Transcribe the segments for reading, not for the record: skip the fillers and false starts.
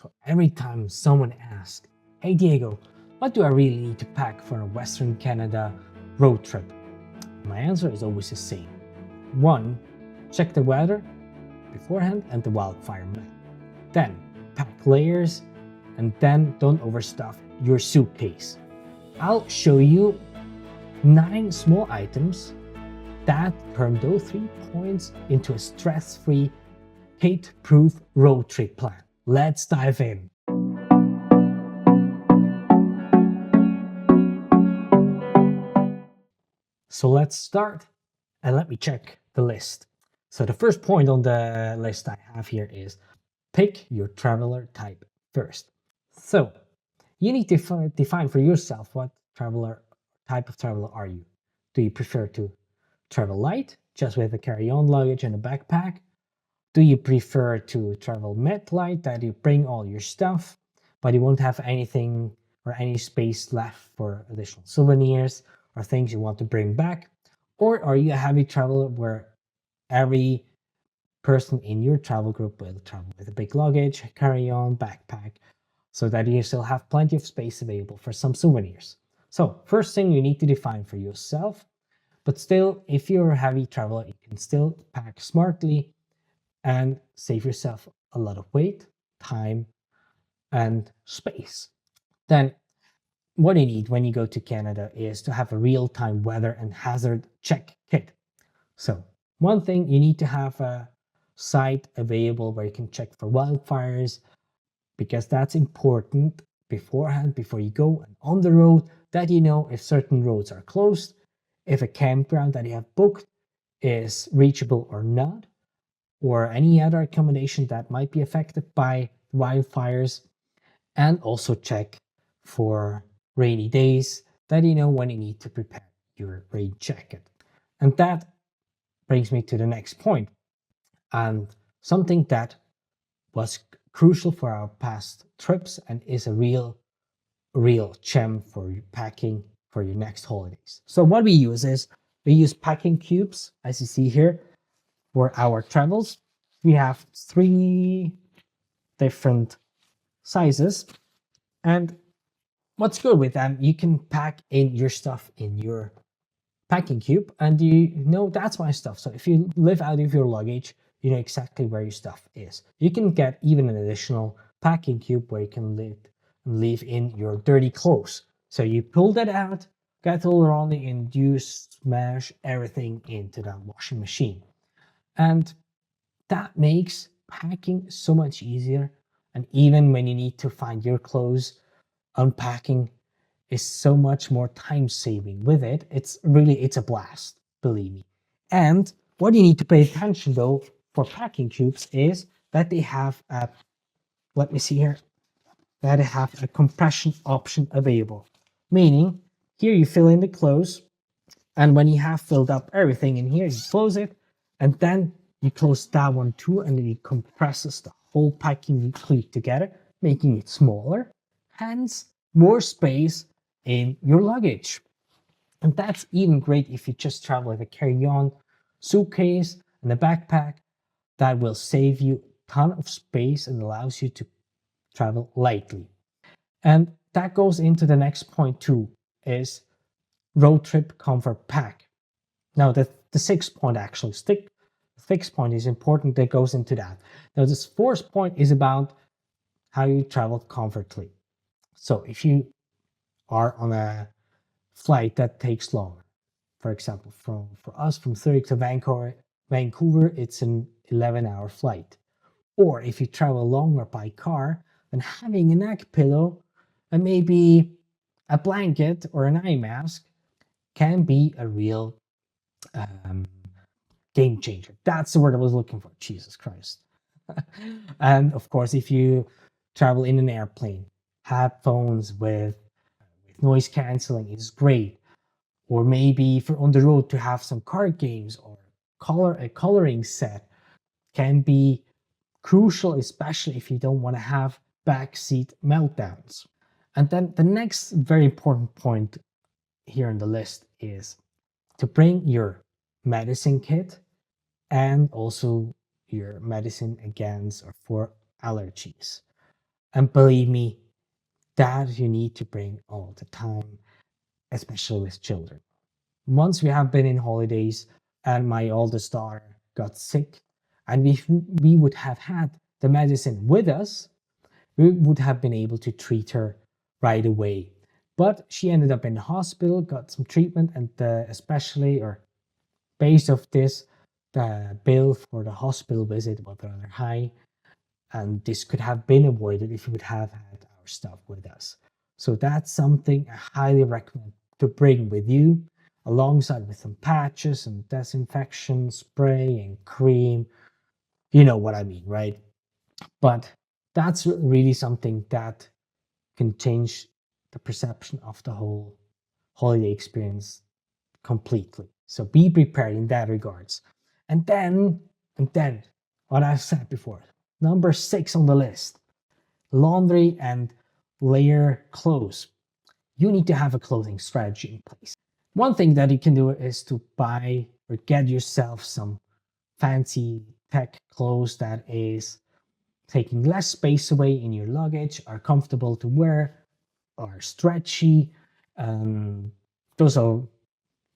So every time someone asks, "Hey Diego, what do I really need to pack for a Western Canada road trip?" My answer is always the same. 1. Check the weather beforehand and the wildfire map. Then pack layers, and then don't overstuff your suitcase. I'll show you 9 small items that turn those 3 points into a stress-free, kid-proof road trip plan. Let's dive in. So let's start and let me check the list. So the first point on the list I have here is pick your traveler type first. So you need to define for yourself what type of traveler are you. Do you prefer to travel light, just with a carry-on luggage and a backpack? Do you prefer to travel mid-light, that you bring all your stuff, but you won't have anything or any space left for additional souvenirs or things you want to bring back? Or are you a heavy traveler where every person in your travel group will travel with a big luggage, carry-on, backpack, so that you still have plenty of space available for some souvenirs? So first thing you need to define for yourself, but still, if you're a heavy traveler, you can still pack smartly and save yourself a lot of weight, time, and space. Then what you need when you go to Canada is to have a real-time weather and hazard check kit. So one thing, you need to have a site available where you can check for wildfires, because that's important beforehand, before you go and on the road, that you know if certain roads are closed, if a campground that you have booked is reachable or not, or any other accommodation that might be affected by wildfires. And also check for rainy days, that you know when you need to prepare your rain jacket. And that brings me to the next point, and something that was crucial for our past trips and is a real gem for packing for your next holidays. So what we use is, we use packing cubes, as you see here, for our travels. We have 3 different sizes, and what's good with them, you can pack in your stuff in your packing cube, and you know that's my stuff. So if you live out of your luggage, you know exactly where your stuff is. You can get even an additional packing cube where you can leave in your dirty clothes. So you pull that out, get all around it, and you smash everything into that washing machine. And that makes packing so much easier. And even when you need to find your clothes, unpacking is so much more time saving with it. It's a blast, believe me. And what you need to pay attention though for packing cubes is that they have a, let me see here, that they have a compression option available. Meaning, here you fill in the clothes, and when you have filled up everything in here, you close it, and then you close that one too, and then it compresses the whole packing cube together, making it smaller, hence more space in your luggage. And that's even great if you just travel with a carry-on suitcase and a backpack. That will save you a ton of space and allows you to travel lightly. And that goes into the next point too, is road trip comfort pack. Now the 6th point actually, the 6th point is important, that goes into that. Now this 4th point is about how you travel comfortably. So if you are on a flight that takes longer, for example, for us from Zurich to Vancouver, it's an 11-hour flight. Or if you travel longer by car, then having a neck pillow and maybe a blanket or an eye mask can be a real game changer. That's the word I was looking for. Jesus Christ. And of course, if you travel in an airplane, headphones with noise canceling is great. Or maybe for on the road to have some card games or a coloring set can be crucial, especially if you don't want to have backseat meltdowns. And then the next very important point here on the list is to bring your medicine kit and also your medicine against or for allergies. And believe me, that you need to bring all the time, especially with children. Once we have been in holidays and my oldest daughter got sick, and we would have had the medicine with us, we would have been able to treat her right away. But she ended up in the hospital, got some treatment, and especially, or based off this, the bill for the hospital visit was rather high, and this could have been avoided if we would have had our stuff with us. So that's something I highly recommend to bring with you, alongside with some patches and disinfection spray and cream. You know what I mean, right? But that's really something that can change the perception of the whole holiday experience completely. So be prepared in that regards. And then, and then, what I've said before, number 6 on the list, laundry and layer clothes. You need to have a clothing strategy in place. One thing that you can do is to buy or get yourself some fancy tech clothes that is taking less space away in your luggage, are comfortable to wear, are stretchy. Those are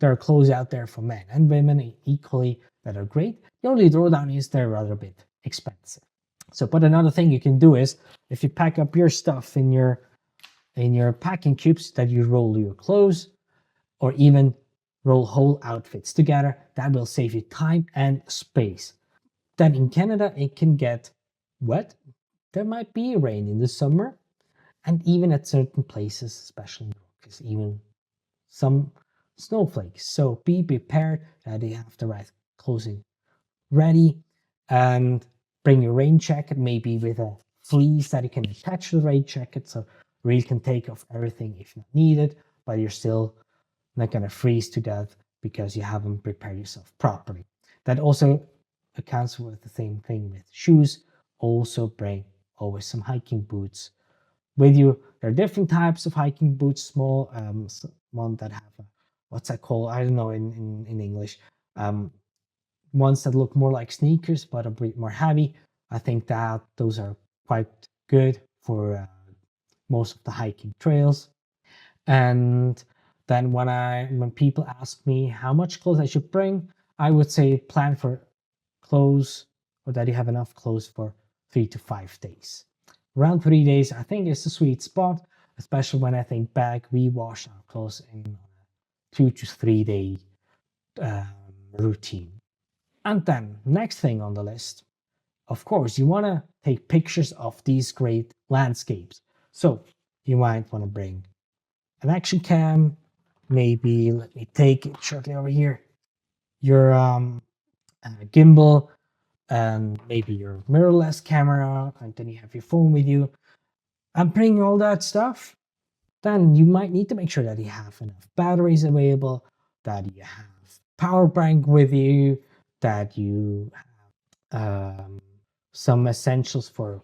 There are clothes out there for men and women equally that are great. The only drawdown is they're rather a bit expensive. So, but another thing you can do is if you pack up your stuff in your packing cubes, that you roll your clothes or even roll whole outfits together. That will save you time and space. Then in Canada, it can get wet. There might be rain in the summer, and even at certain places, especially in the Rockies, even some snowflakes. So be prepared that you have the right clothing ready, and bring your rain jacket, maybe with a fleece that you can attach to the rain jacket, so really can take off everything if not needed, but you're still not going to freeze to death because you haven't prepared yourself properly. That also accounts for the same thing with shoes. Also bring always some hiking boots with you. There are different types of hiking boots, small, one that have what's that called? I don't know in English. Um, Ones that look more like sneakers but a bit more heavy. I think that those are quite good for most of the hiking trails. And then when people ask me how much clothes I should bring, I would say plan for clothes, or that you have enough clothes for 3 to 5 days. Around 3 days, I think, is the sweet spot, especially when I think back, we wash our clothes in a 2 to 3 day um, routine. And then, next thing on the list, of course, you want to take pictures of these great landscapes. So you might want to bring an action cam, maybe, let me take it shortly over here, your gimbal, and maybe your mirrorless camera, and then you have your phone with you, and bring all that stuff. Then you might need to make sure that you have enough batteries available, that you have power bank with you, that you have some essentials for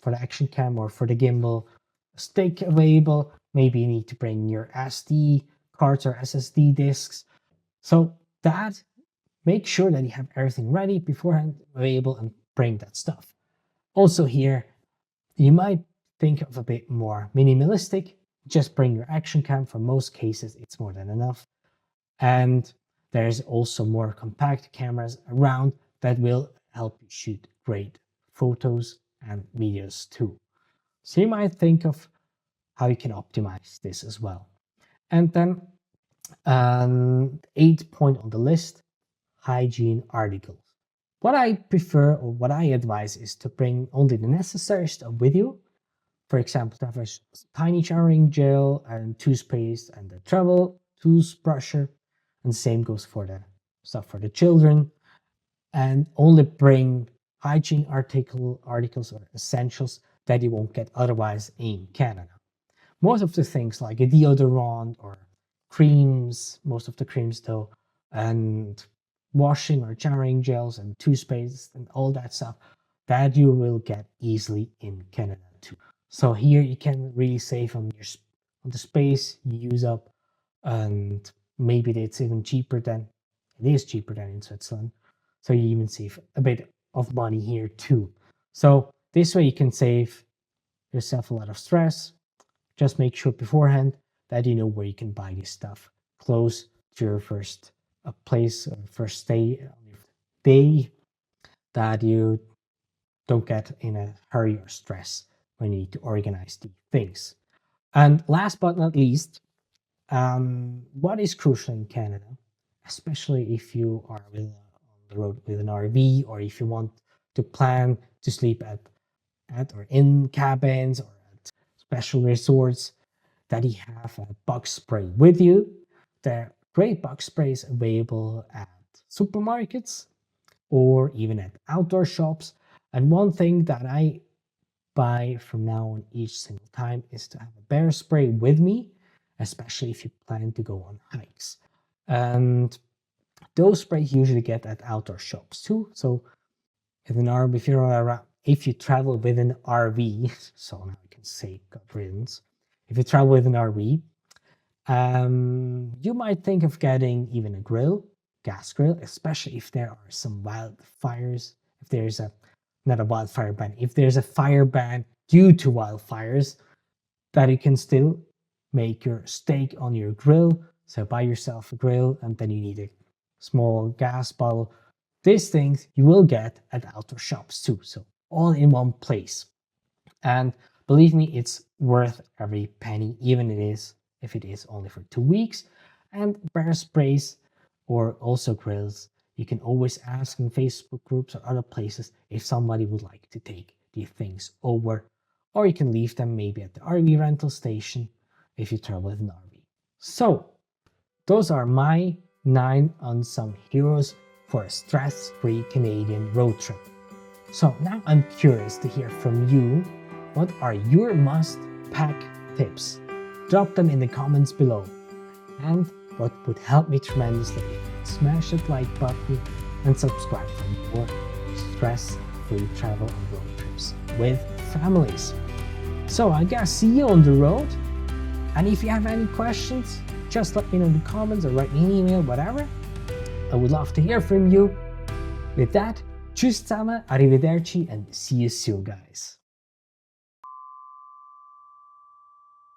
the action cam or for the gimbal, stick available. Maybe you need to bring your SD cards or SSD disks. So that, make sure that you have everything ready beforehand, available, and bring that stuff. Also here, you might think of a bit more minimalistic. Just bring your action cam. For most cases, it's more than enough. And there's also more compact cameras around that will help you shoot great photos and videos too. So you might think of how you can optimize this as well. And then 8th point on the list, hygiene articles. What I prefer, or what I advise, is to bring only the necessary stuff with you. For example, to have a tiny showering gel and toothpaste and the travel toothbrusher. And the same goes for the stuff for the children. And only bring hygiene articles or essentials that you won't get otherwise in Canada. Most of the things like a deodorant or creams, most of the creams though, and washing or showering gels and toothpaste and all that stuff, that you will get easily in Canada too. So here you can really save on the space you use up, and maybe it's even cheaper than it is cheaper than in Switzerland. So you even save a bit of money here too. So this way you can save yourself a lot of stress, just make sure beforehand that you know where you can buy this stuff close to your first place or first stay on your day, that you don't get in a hurry or stress when you need to organize these things. And last but not least, what is crucial in Canada, especially if you are on the road with an RV, or if you want to plan to sleep at or in cabins or at special resorts, that you have a bug spray with you. There are great bug sprays available at supermarkets or even at outdoor shops. And one thing that I buy from now on each single time is to have a bear spray with me, especially if you plan to go on hikes. And those sprays usually get at outdoor shops too. So if you travel with an RV, so now I can say God riddance. If you travel with an RV, you might think of getting even a gas grill, especially if there are some wildfires. If there's not a wildfire ban, if there's a fire ban due to wildfires, that you can still make your steak on your grill. So buy yourself a grill, and then you need a small gas bottle. These things you will get at outdoor shops too. So all in one place. And believe me, it's worth every penny, even if it is only for 2 weeks. And bear sprays or also grills, you can always ask in Facebook groups or other places if somebody would like to take these things over, or you can leave them maybe at the RV rental station if you travel with an RV. So those are my 9 unsung heroes for a stress-free Canadian road trip. So now I'm curious to hear from you. What are your must-pack tips? Drop them in the comments below. And what would help me tremendously, smash that like button and subscribe for more stress-free travel and road trips with families. So I guess see you on the road. And if you have any questions, just let me know in the comments or write me an email, whatever. I would love to hear from you. With that, tschüss zusammen, arrivederci, and see you soon, guys.